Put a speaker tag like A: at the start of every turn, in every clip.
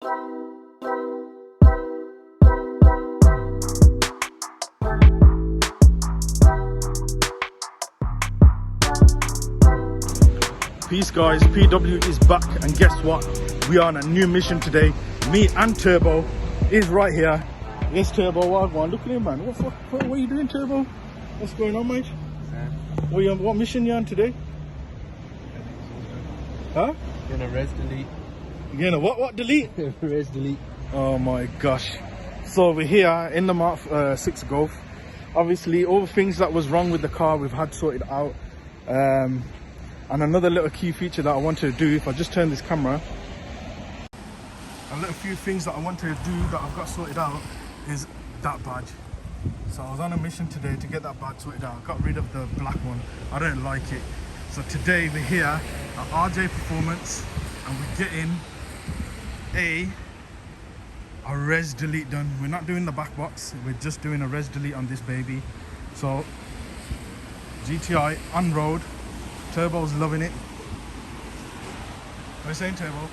A: Peace guys, PW is back, and guess what? We are on a new mission today. Me and Turbo is right here. Yes Turbo, what? Look at him man. What are you doing Turbo? What's going on mate? What mission you on today? Huh?
B: You're gonna res delete.
A: You're gonna what delete?
B: Res delete.
A: Oh my gosh. So we're here in the Mk6 Golf. Obviously all the things that was wrong with the car we've had sorted out. And another little key feature that I wanted to do, if I just turn this camera, a little few things that I wanted to do that I've got sorted out is that badge. So I was on a mission today to get that badge sorted out. I got rid of the black one. I don't like it. So today we're here at RJ Performance and we're getting a res delete done. We're not doing the back box, we're just doing a res delete on this baby. So GTI on road. Turbo's loving it. What are you saying, Turbo?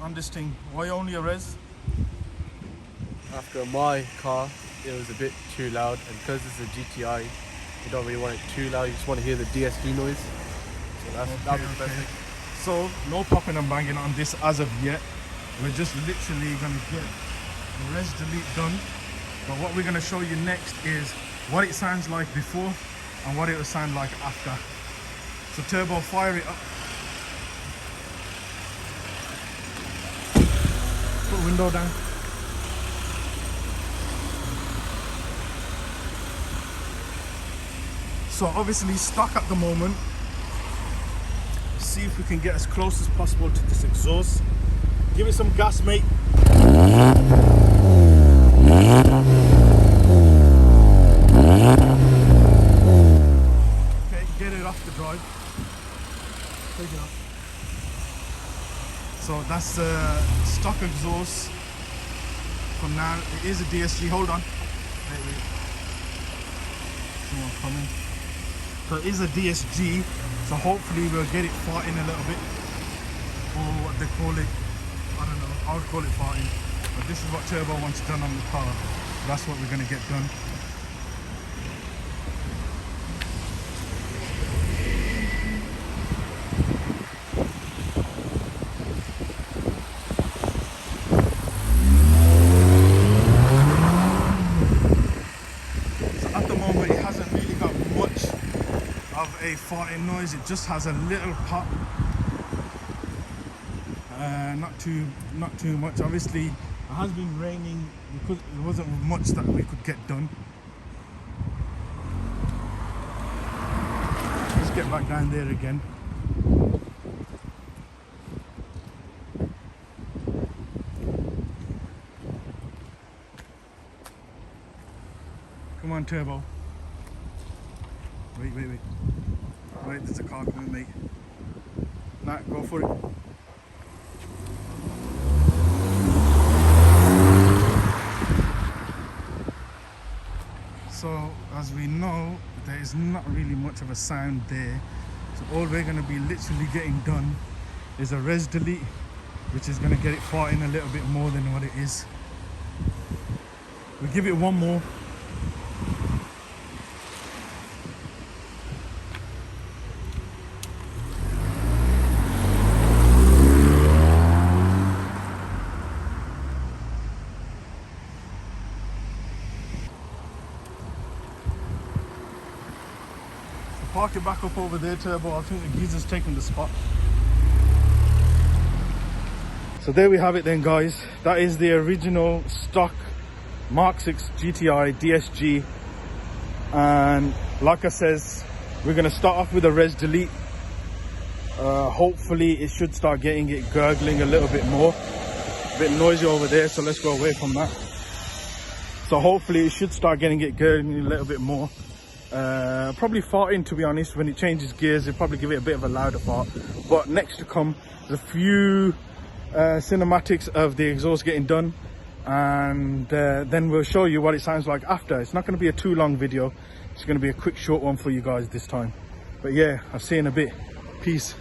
A: On this thing, why only a res?
B: After my car, it was a bit too loud, and because it's a GTI, you don't really want it too loud. You just want to hear the DSG noise. So that was perfect.
A: So no popping and banging on this as of yet. We're just literally gonna get the res delete done. But what we're gonna show you next is what it sounds like before and what it will sound like after. So Turbo, fire it up. Put the window down. So obviously stock at the moment. See if we can get as close as possible to this exhaust. Give it some gas, mate. Off the drive. Take it off. So that's the stock exhaust from now. It is a DSG. Hold on. Wait. Someone coming. So it is a DSG. So hopefully we'll get it farting a little bit, or what they call it. I don't know. I would call it farting. But this is what Turbo wants done on the car. That's what we're gonna get done. A farting noise, it just has a little pop, not too much. Obviously it has been raining because there wasn't much that we could get done. Let's get back down there again. Come on Turbo. Wait. Wait, there's a car coming, mate. Nah, go for it. So, as we know, there is not really much of a sound there. So all we're going to be literally getting done is a res delete, which is going to get it farting a little bit more than what it is. We'll give it one more. Park it back up over there, Turbo. I think the geezer's taking the spot. So there we have it then, guys. That is the original stock Mk6 Gti DSG. And like I says, we're going to start off with a res delete. Hopefully it should start getting it gurgling a little bit more. A bit noisy over there, so let's go away from that. So hopefully it should start getting it gurgling a little bit more. Probably farting, to be honest. When it changes gears, it'll probably give it a bit of a louder fart. But next to come, there's a few cinematics of the exhaust getting done, and then we'll show you what it sounds like after. It's not going to be a too long video. It's going to be a quick short one for you guys this time. But yeah, I'll see you in a bit. Peace.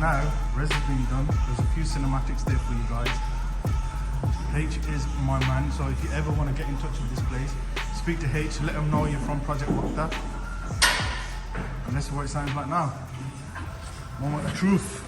A: now, res has been done. There's a few cinematics there for you guys. H is my man, so if you ever want to get in touch with this place, speak to H, let him know you're from Project Wakta. And this is what it sounds like now. Moment of truth.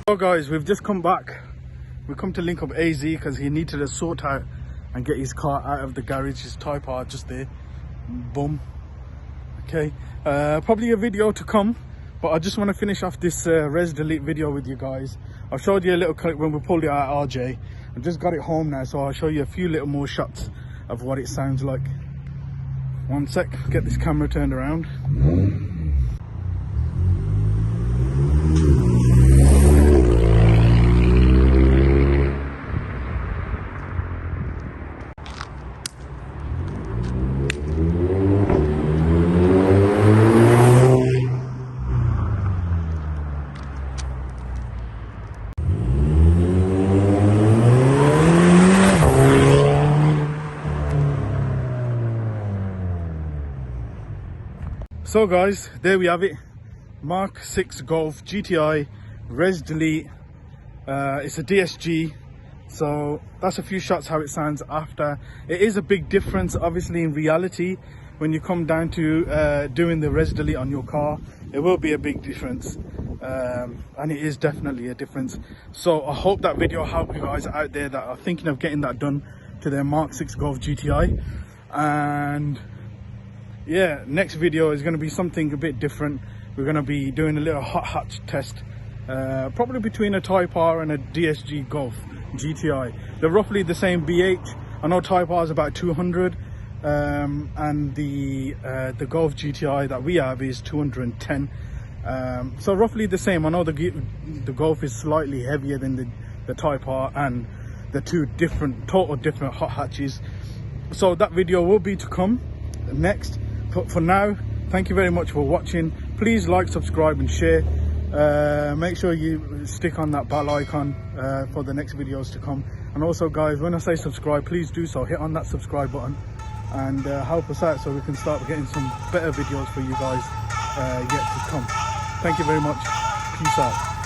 A: So guys, we've just come back. We come to link up AZ because he needed to sort out and get his car out of the garage. His Type R just there. Boom. Okay. Probably a video to come, but I just want to finish off this res delete video with you guys. I've showed you a little clip when we pulled it out of RJ. I've just got it home now, so I'll show you a few little more shots of what it sounds like. One sec, get this camera turned around. So guys, there we have it. Mk6 Golf GTI res delete. It's a DSG, so that's a few shots how it sounds after. It is a big difference obviously in reality when you come down to doing the res delete on your car. It will be a big difference, and it is definitely a difference. So I hope that video helped you guys out there that are thinking of getting that done to their Mk6 Golf GTI. And yeah, next video is going to be something a bit different. We're going to be doing a little hot hatch test, probably between a Type R and a DSG Golf GTI. They're roughly the same BH. I know Type R is about 200, and the Golf GTI that we have is 210. So roughly the same. I know the Golf is slightly heavier than the Type R, and the two total different hot hatches. So that video will be to come next. But for now, thank you very much for watching. Please like, subscribe and share. Make sure you stick on that bell icon for the next videos to come. And also guys, when I say subscribe, please do so. Hit on that subscribe button and help us out so we can start getting some better videos for you guys yet to come. Thank you very much. Peace out.